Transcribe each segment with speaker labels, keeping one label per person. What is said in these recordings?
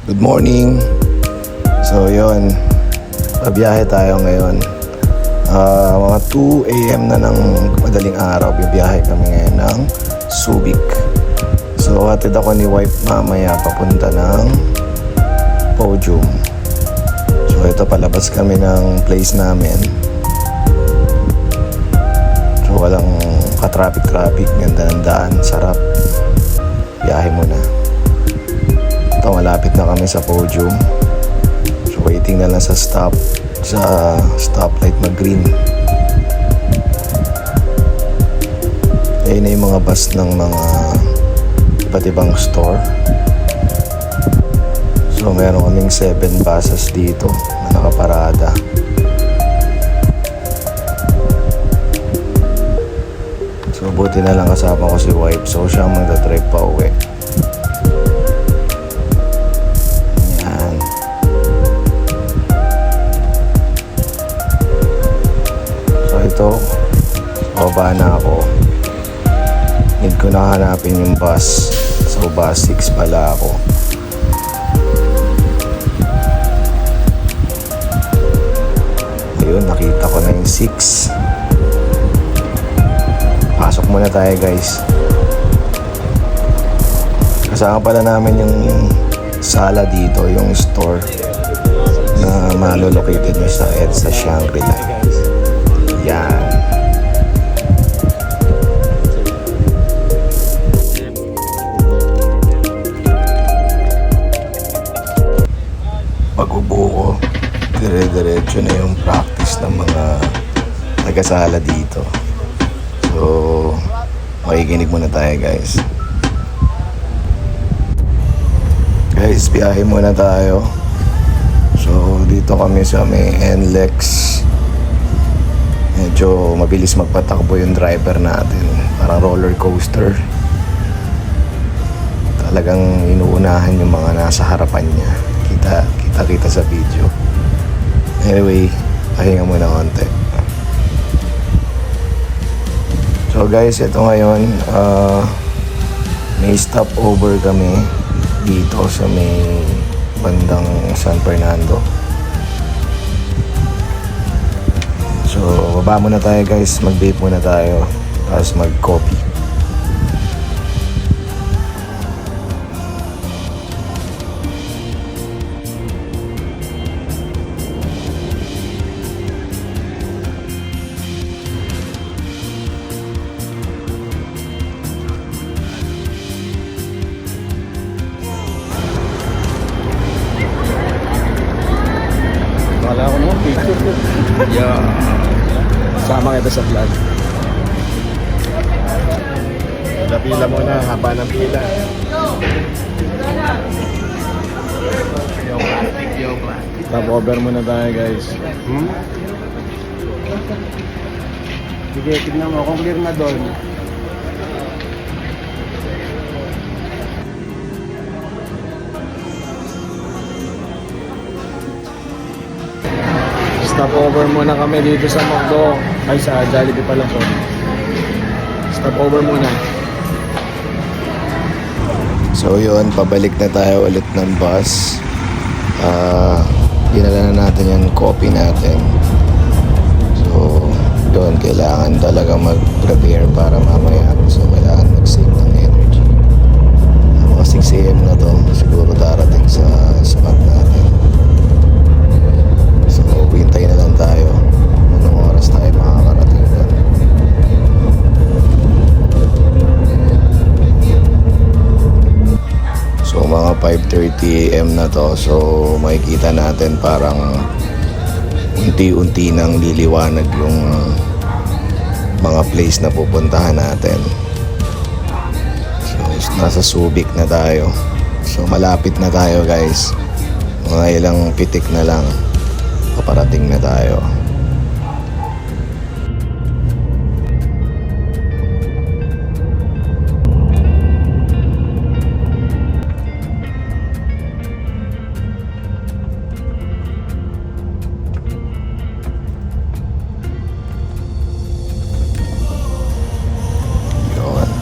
Speaker 1: Good morning. So yun, pabiyahe tayo ngayon. Mga 2 AM na ng madaling araw, bibiyahe kami ngayon ng Subic. So hatid ako ni wife mamaya papunta ng Podium. So ito, palabas kami ng place namin. So walang ka-traffic, ganda ng daan, sarap. Biyahe muna. Ito, malapit na kami sa Podium. So waiting na lang sa stoplight mag-green. Ayun na yung mga bus ng mga iba't ibang store. So meron kaming 7 buses dito na nakaparada. So buti na lang kasama ko si wife, so siya ang magdadrive pa uwi. Yan. So ito, baba na ako. Need ko na hanapin yung bus. So bus 6 pala ako. Ayun, nakita ko na yung 6. Pasok muna tayo, guys. Kasama pala namin yung sala dito, yung store na malolocated nyo sa EDSA Shangri-La. Yan. Pag-ubo ko, dire-diretso na yung practice ng mga taga-sala dito. So, makikinig muna tayo, guys. Guys, biyahe muna tayo. So, dito kami sa may NLEX. Medyo mabilis magpatakbo yung driver natin. Parang roller coaster. Talagang inuunahan yung mga nasa harapan niya. Kita sa video. Anyway, pahinga muna konti. So guys, ito ngayon, may stopover kami dito sa may bandang San Fernando. So baba muna tayo, guys, mag-vape muna tayo, tapos mag-coffee.
Speaker 2: Wala ako naman picture ko. Yeah. Sama kita sa vlog. Pila muna, haba ng pila. Stop over muna tayo, guys. Sige, tignan mo kung clear na doon. Stop over muna kami dito sa McDo. Ay, sa Jollibee pala po. Stop over muna.
Speaker 1: So yun, pabalik na tayo ulit ng bus. Dinala na natin yung coffee natin. So doon, kailangan talaga mag-prepare para mamaya. So kailangan mag-save ng energy. Mga 6 AM na to, siguro darating sa spot natin. So hintay na lang tayo. Anong oras tayo makakarating doon. So mga 5:30 AM na to. So makikita natin parang unti-unti nang liliwanag yung mga place na pupuntahan natin. So nasa Subic na tayo. So malapit na tayo, guys. Mga ilang pitik na lang, paparating na tayo.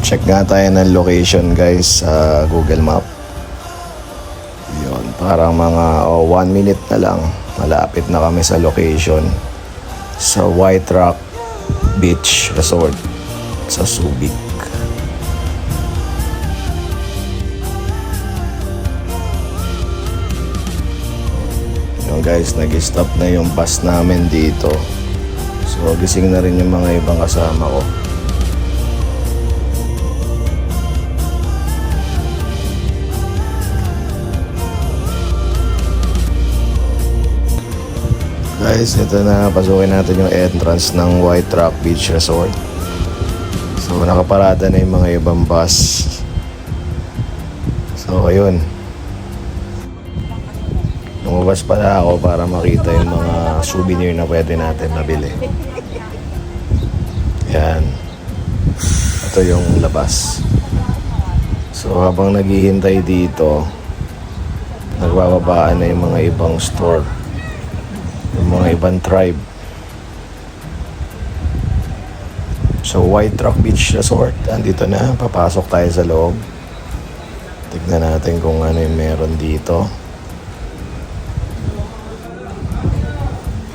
Speaker 1: Check nga tayo ng location, guys, sa Google Map. Yun. Parang mga 1 minute na lang, malapit na kami sa location sa White Rock Beach Resort sa Subic. Yung guys, nag-stop na yung bus namin dito. So gising na rin yung mga ibang kasama ko. Guys, ito na, pasukin natin yung entrance ng White Rock Beach Resort. So nakaparada na yung mga ibang bus. So ayun, lumabas pala ako para makita yung mga souvenir na pwede natin mabili. Yan, ito yung labas. So habang naghihintay dito, nagbababaan na yung mga ibang store, yung mga ibang tribe. So White Rock Beach Resort, andito na, papasok tayo sa loob. Tignan natin kung ano yung meron dito.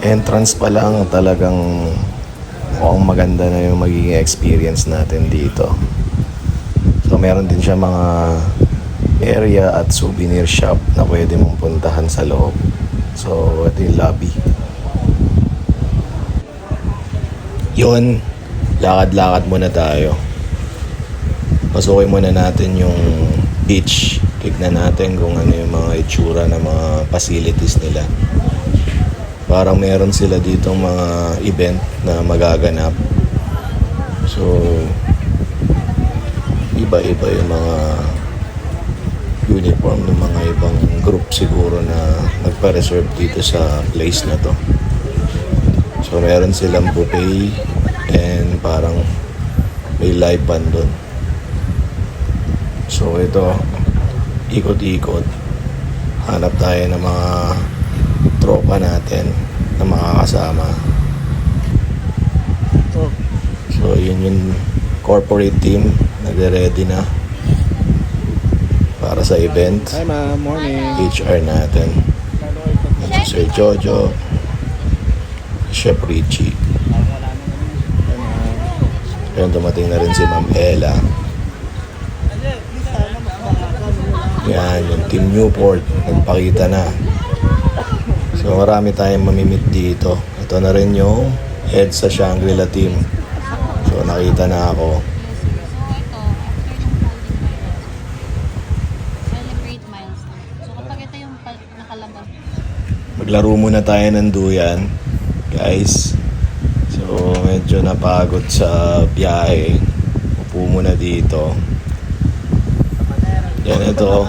Speaker 1: Entrance pa lang, talagang mukhang maganda na yung magiging experience natin dito. So meron din siya mga area at souvenir shop na pwede mong puntahan sa loob. So ito yung lobby. Yun, lakad-lakad muna tayo. Pasukin muna natin yung beach. Tignan natin kung ano yung mga itsura ng mga facilities nila. Parang meron sila ditong mga event na magaganap. So iba-iba yung mga uniform ng mga ibang group siguro na nagpa-reserve dito sa place na to. So meron silang buffet and parang may live band doon. So ito, ikot-ikot, hanap tayo ng mga tropa natin na makakasama. So yun yung corporate team, nagre-ready na para sa event.
Speaker 2: Hi ma'am, morning.
Speaker 1: HR natin, si Sir Jojo, Chef Richie. Ayun, dumating na rin si Ma'am Ella. Yan, yung Team Newport, nagpakita na. So marami tayong mamimit dito. Ito na rin yung head sa Shangri-La team. So nakita na ako.
Speaker 3: Celebrate milestone. So kapag ito yung nakalagay.
Speaker 1: Maglaro muna tayo ng duyan, guys. So medyo napagod sa biyahe. Upo muna dito. Yan, ito.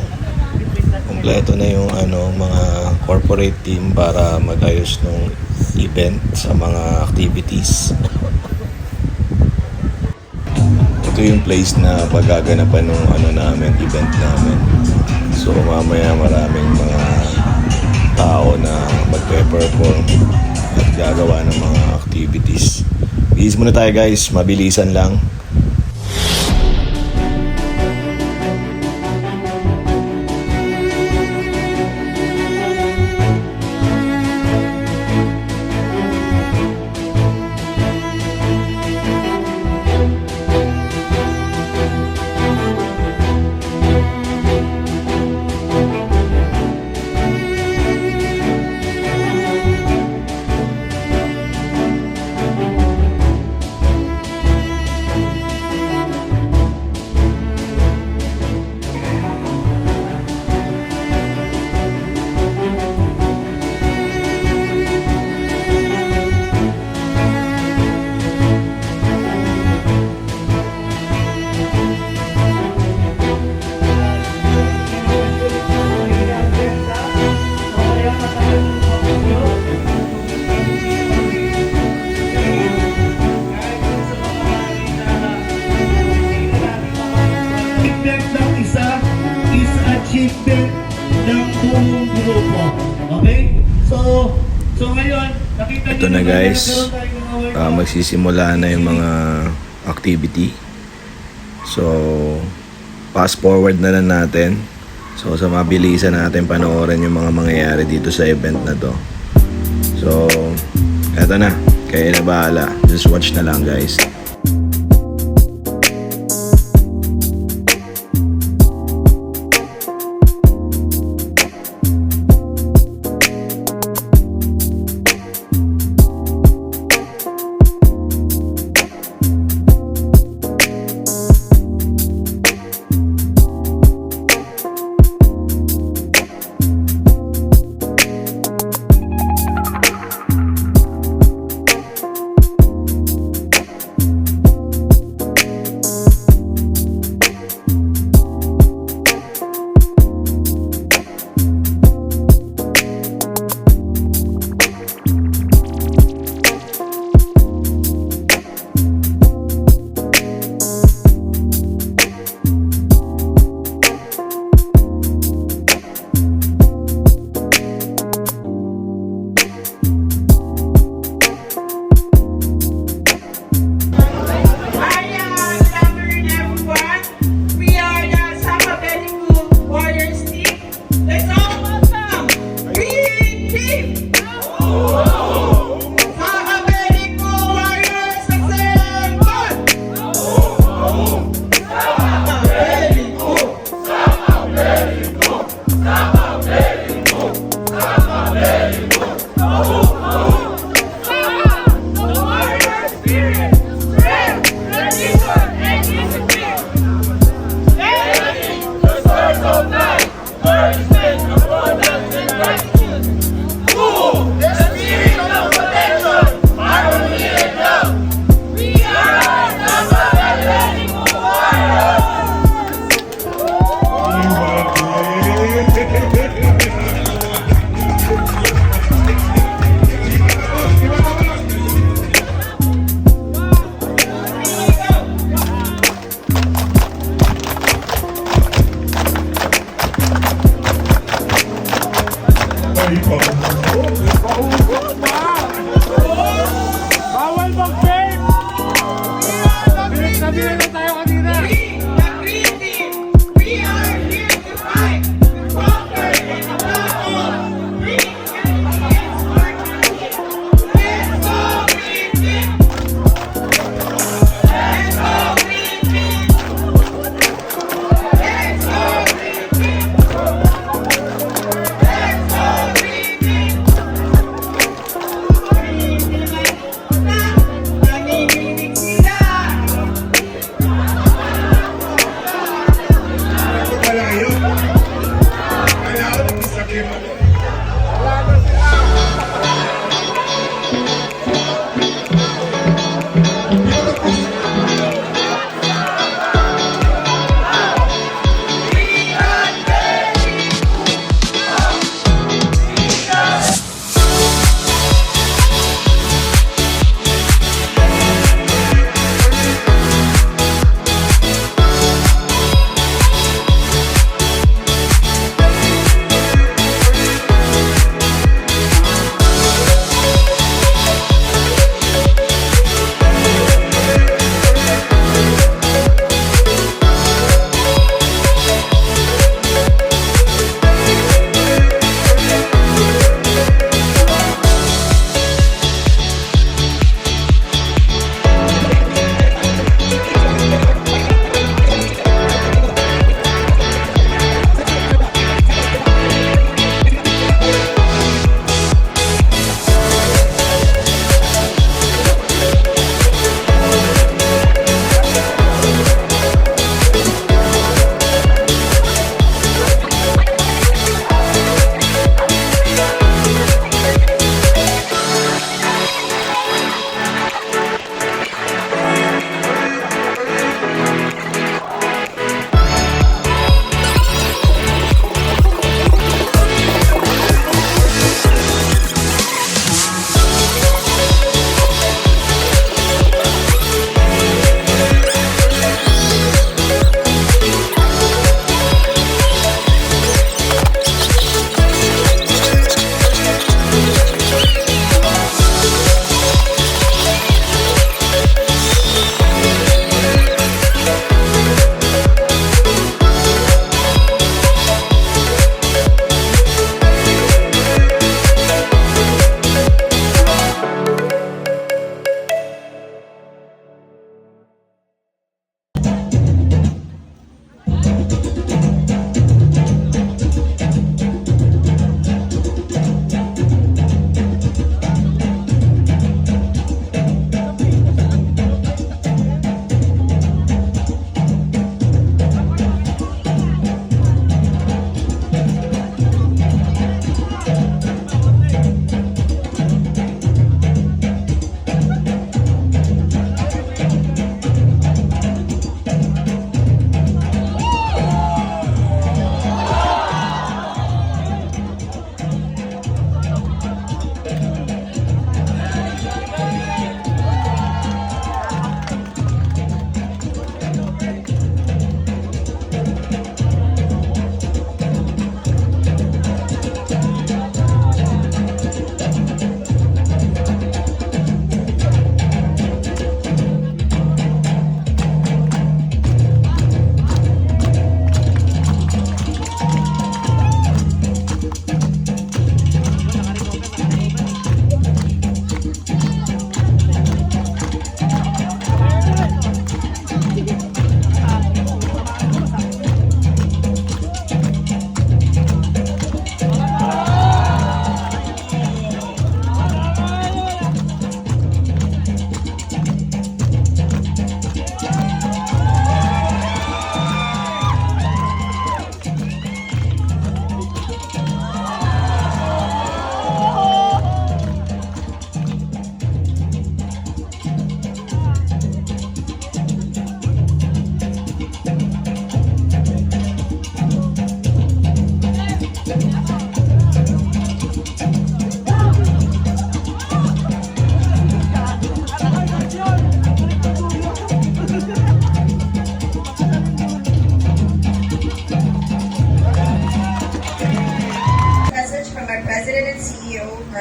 Speaker 1: Kompleto na yung mga corporate team para mag-ayos ng event sa mga activities. Ito yung place na paggaganapan ng event namin. So mamaya maraming mga tao na magpe-perform at gagawa ng mga activities. Bihis muna tayo guys, mabilisan lang.
Speaker 4: achievement ng buong grupo. Okay? So ngayon, nakita
Speaker 1: Ito na guys, magsisimula na yung mga activity. So, fast forward na lang natin. So sa mabilisan natin panoorin yung mga mangyayari dito sa event na to. So eto na, kayo na bahala. Just watch na lang guys.
Speaker 2: Bawal mag-vape! Sabihin na tayo kanina!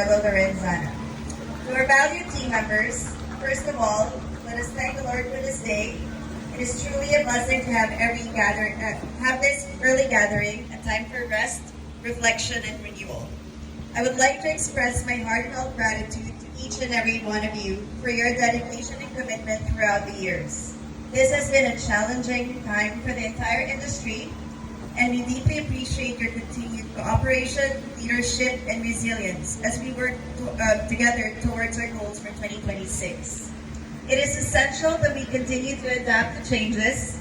Speaker 5: Carlo Lorenzana. To our valued team members, first of all, let us thank the Lord for this day. It is truly a blessing to have this early gathering, a time for rest, reflection, and renewal. I would like to express my heartfelt gratitude to each and every one of you for your dedication and commitment throughout the years. This has been a challenging time for the entire industry, and we deeply appreciate your continued cooperation, leadership, and resilience as we work together towards our goals for 2026. It is essential that we continue to adapt to changes,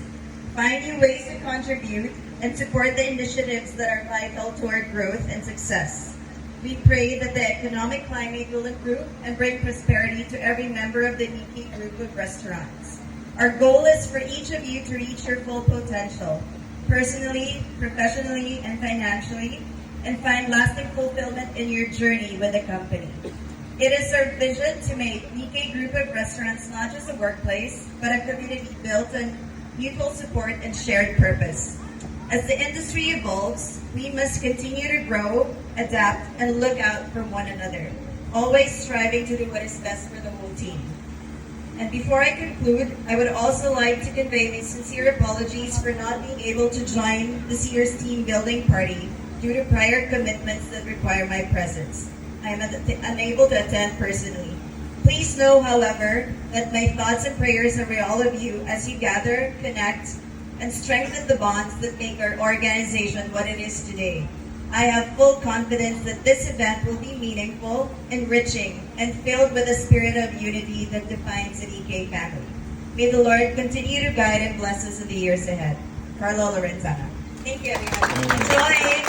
Speaker 5: find new ways to contribute, and support the initiatives that are vital to our growth and success. We pray that the economic climate will improve and bring prosperity to every member of the Nikkei Group of Restaurants. Our goal is for each of you to reach your full potential, personally, professionally, and financially, and find lasting fulfillment in your journey with the company. It is our vision to make Nikkei Group of Restaurants not just a workplace, but a community built on mutual support and shared purpose. As the industry evolves, we must continue to grow, adapt, and look out for one another, always striving to do what is best for the whole team. And before I conclude, I would also like to convey my sincere apologies for not being able to join this year's team building party due to prior commitments that require my presence. I am unable to attend personally. Please know, however, that my thoughts and prayers are with all of you as you gather, connect, and strengthen the bonds that make our organization what it is today. I have full confidence that this event will be meaningful, enriching, and filled with a spirit of unity that defines the Nikkei family. May the Lord continue to guide and bless us in the years ahead. Carlo Lorenzana. Thank you, everyone. Enjoy!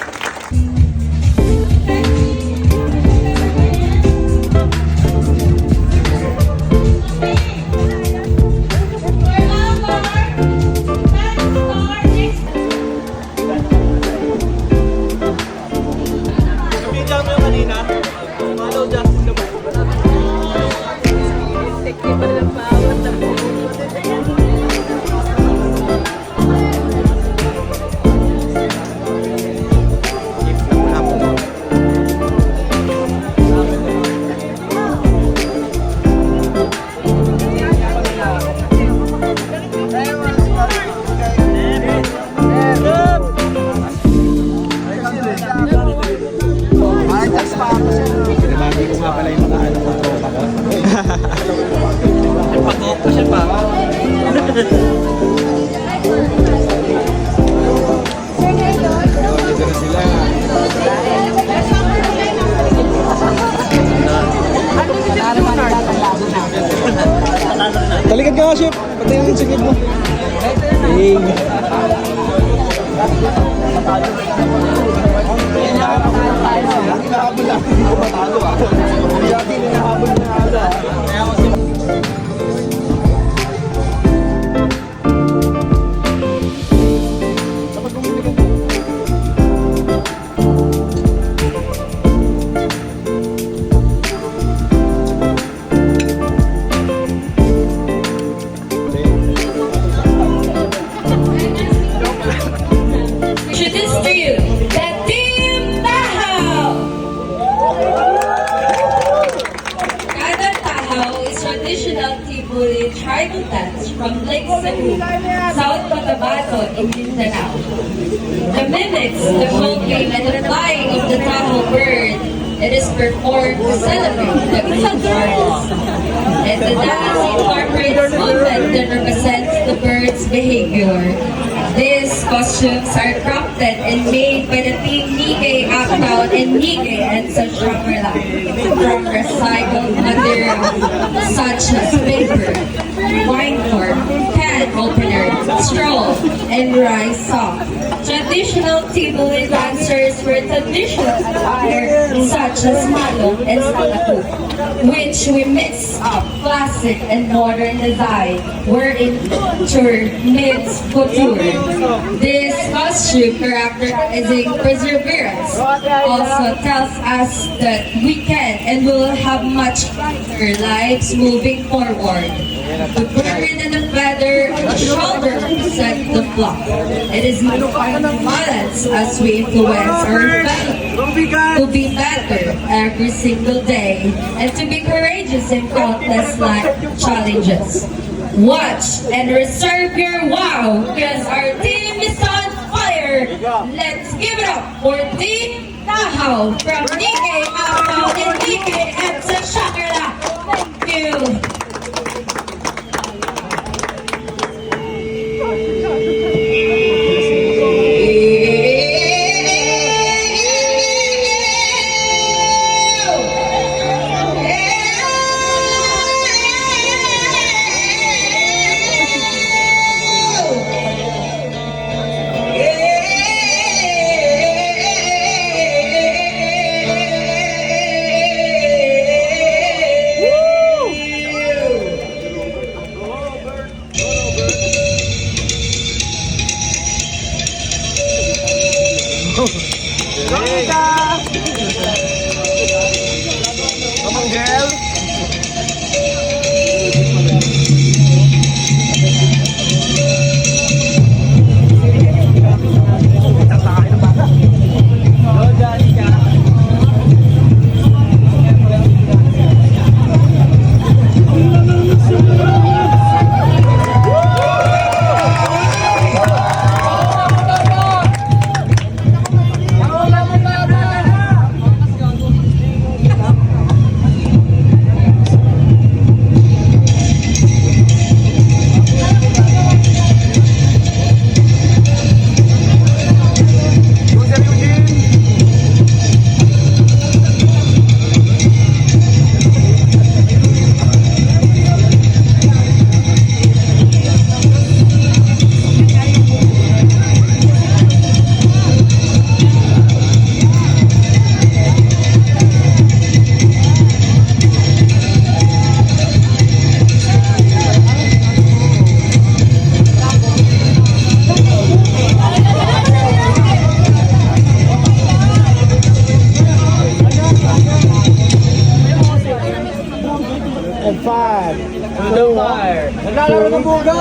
Speaker 2: Pinabagi ko nga pala yung mga ano ko, tropa ko. Pag-off ko siya pa. Dito na sila. Talikad ka nga, Chef. Pati yung sigid mo. Hey.
Speaker 6: Introduce to you the Team Tahaw! Kada Tahaw is traditional Tibuli tribal dance from Lake Cebu, South Cotabato in Mindanao. The mimics the cloaking and the flying of the Tahaw bird. It is performed to celebrate the Green Harvest. And the dance incorporates movement that represents the bird's behavior. These costumes are crafted and made by the team Nikkei Uptown and Nikkei and Summerland from recycled material such as paper, wine cork, can opener, straw, and rice sock. Traditional Tibuli dancers wear traditional attire such as malong and sakatu, which we mix up classic and modern design, wherein culture meets couture. This costume characterizing perseverance also tells us that we can and will have much brighter lives moving forward. The bird and the feather on the shoulder represent the flock. It is my balance as we influence our fellow to be better better every single day and to be courageous in countless life challenges. Watch and reserve your wow because our team is on fire. Let's give it up for Team Tahaw from DK Apao and DK Edsa Shakira. Thank you.
Speaker 2: Naglalaro ng buga!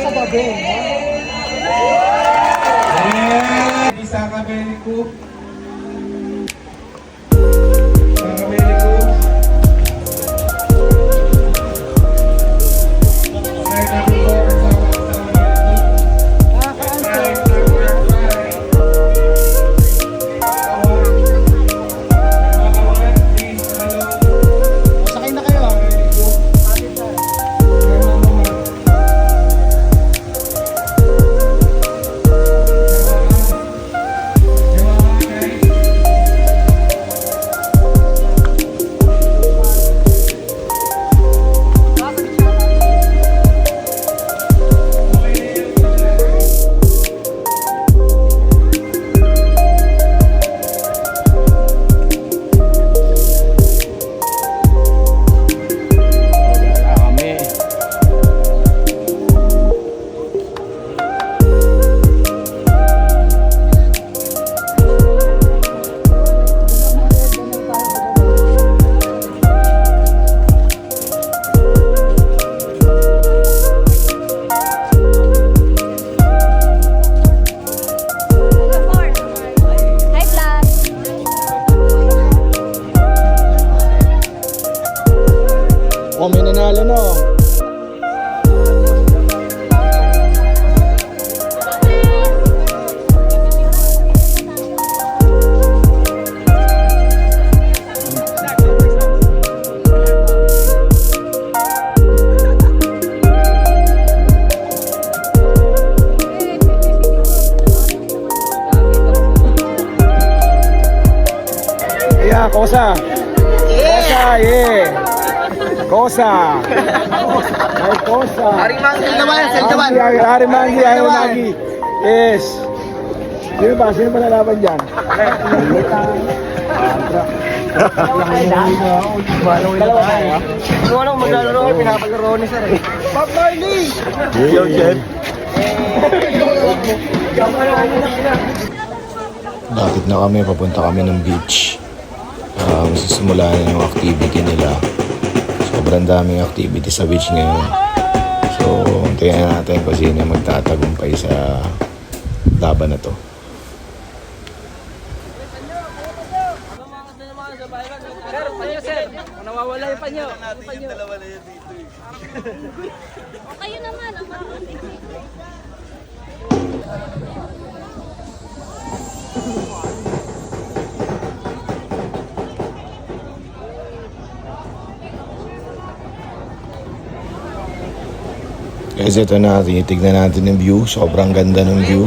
Speaker 7: Sa Kabelico. Sa Kabelico.
Speaker 2: Kosa. Kosa, yeah. Kosa. Ay, Kosa. Hari Manggi, ayaw lagi. Yes. Sino ba lalaban dyan? Bob Marley!
Speaker 1: Yo, Jen. Lapit na kami, papunta kami ng beach. Masisimula na yung activity nila. Sobrang daming activity sa beach ngayon. So, tingnan natin kung sino yung magtatagumpay sa laban na to.
Speaker 3: Kayo naman, ang mga
Speaker 1: Guys, ito na, tinitignan natin yung view. Sobrang ganda ng view.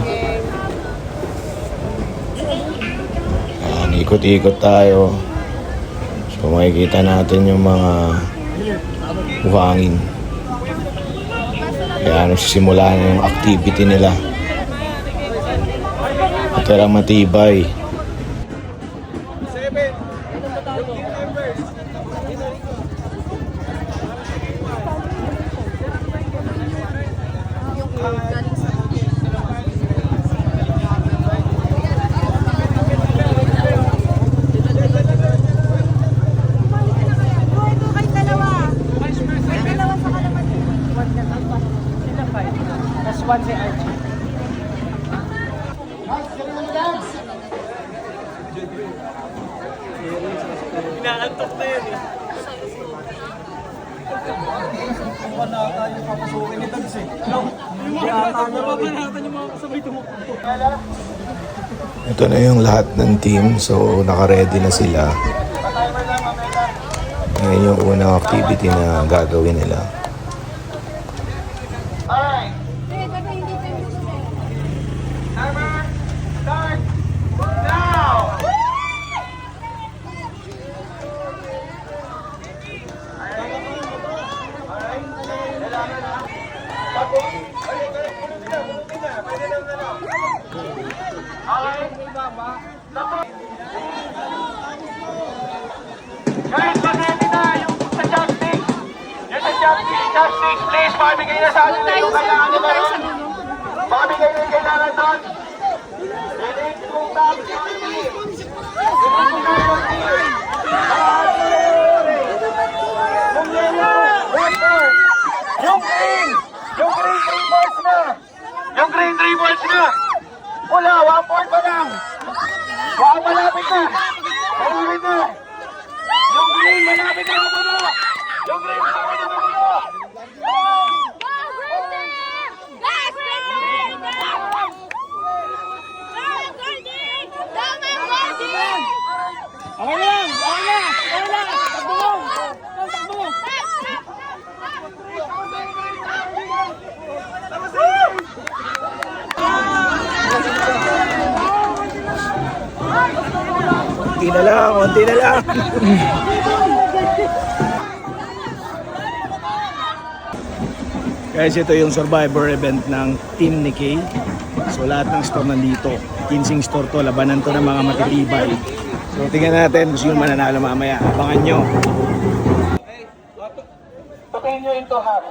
Speaker 1: Ayan, ikot-ikot tayo. So makikita natin yung mga buhangin. Kaya nagsisimula na yung activity nila. Ito lang matibay. Ito na yung lahat ng team. So naka-ready na sila. Ngayon yung unang activity na gagawin nila.
Speaker 4: Guys, ready na yung sa chopstick. Yung sa chopstick, please, mabigay na sa atin yung kailangan nila ron. Mabigay na yung kailangan doon. Ready, kung top, yung green 3 balls na. Yung green 3 balls na. Wala, 1 point pa lang. Baka malapit na. Malapit na. Yung green, malapit na ako na. Yung green, malapit na ako na.
Speaker 2: Okay lang! Okay lang! Okay lang! Takbo mo! Takbo mo! Konti na lang! Konti na lang! Guys, ito yung survivor event ng Team ni Kay. So lahat ng store nandito. 15 store to, labanan to ng mga matitibay. So tingnan natin kung sino mananalo mamaya. Abangan nyo.
Speaker 4: Patayin nyo into half.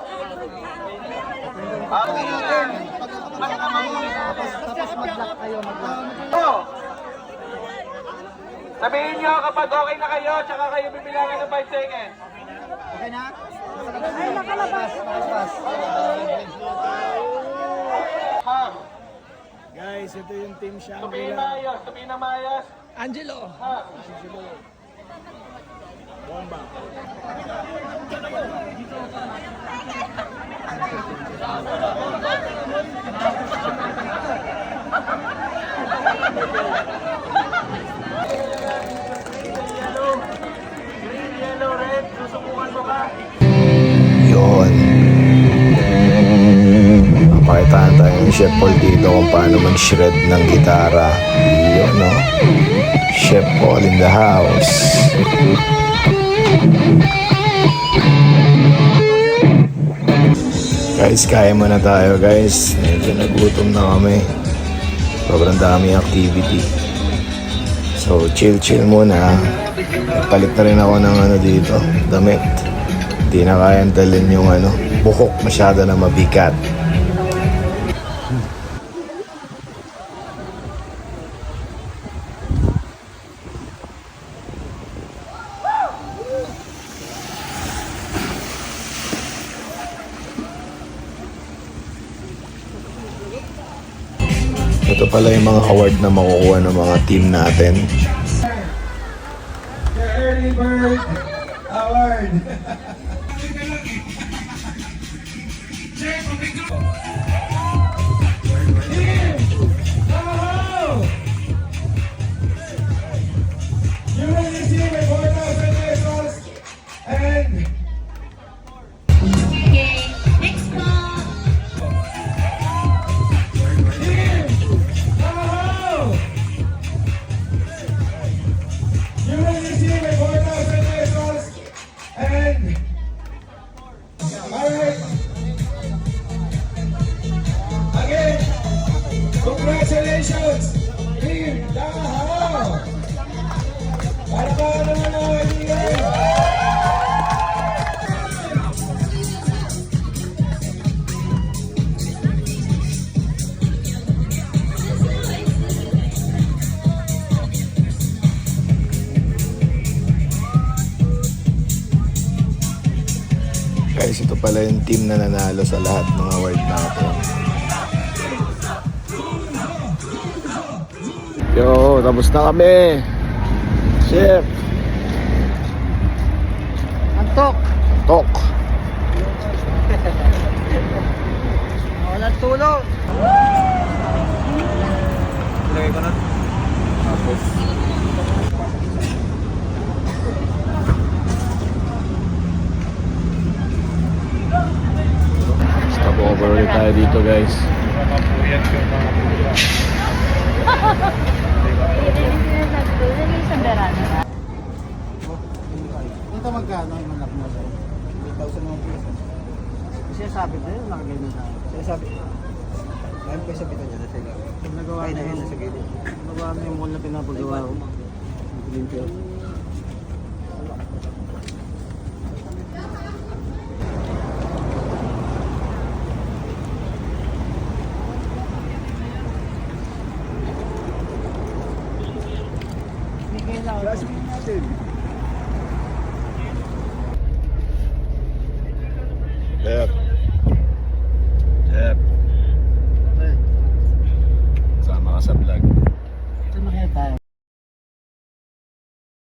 Speaker 4: Sabihin nyo kapag okay na kayo, tsaka kayo bibilangan ng 5 seconds. Okay na? Ay, nakalabas. Half.
Speaker 2: Guys, ito yung Team
Speaker 4: Sabihin
Speaker 2: Shangri-La.
Speaker 4: maayos, sabihin na maayos.
Speaker 2: Angelo!
Speaker 4: Half.
Speaker 2: Bomba.
Speaker 4: Yellow, red, susubukan mo ba?
Speaker 1: Yun. Pakitaan tayo tayo ng Chef Paul dito kung paano mag-shred ng gitara. Yun, no? Chef Paul in the house. Guys, kaya muna tayo guys. Medyo nagutom na kami. Sobrang dami activity. So, chill muna. Palit na rin ako ng ano dito, damit. Hindi na kayang dalhin yung ano, buhok masyado na mabigat. Ito pala yung mga award na makukuha ng mga team natin.
Speaker 4: The Early Bird Award. You will receive a 4,000 pesos and
Speaker 3: Okay, next po.
Speaker 4: you will receive a 4,000 pesos and alright. Again, congratulations, Team Tahaw! Para ba naman ang kaibigan?
Speaker 1: Guys, ito pala yung team na nanalo sa lahat ng award natin. Yo, tapos na kami. Chef.
Speaker 7: Antok!
Speaker 1: Tok.
Speaker 7: Walang tulog! Lagay ko na. Tapos.
Speaker 1: Stop over ulit tayo dito guys.
Speaker 7: Ito magkano yung anak mo sa'yo? 8,000 mga piso. Kasi sabi ko yun, nakagay na tayo. Kasi sabi ko, ngayon ko sabi niya na sila. Nagawa na yun sa gilid. Nagawa na yung mall na pinapagawa ko. Green field. Classmate natin.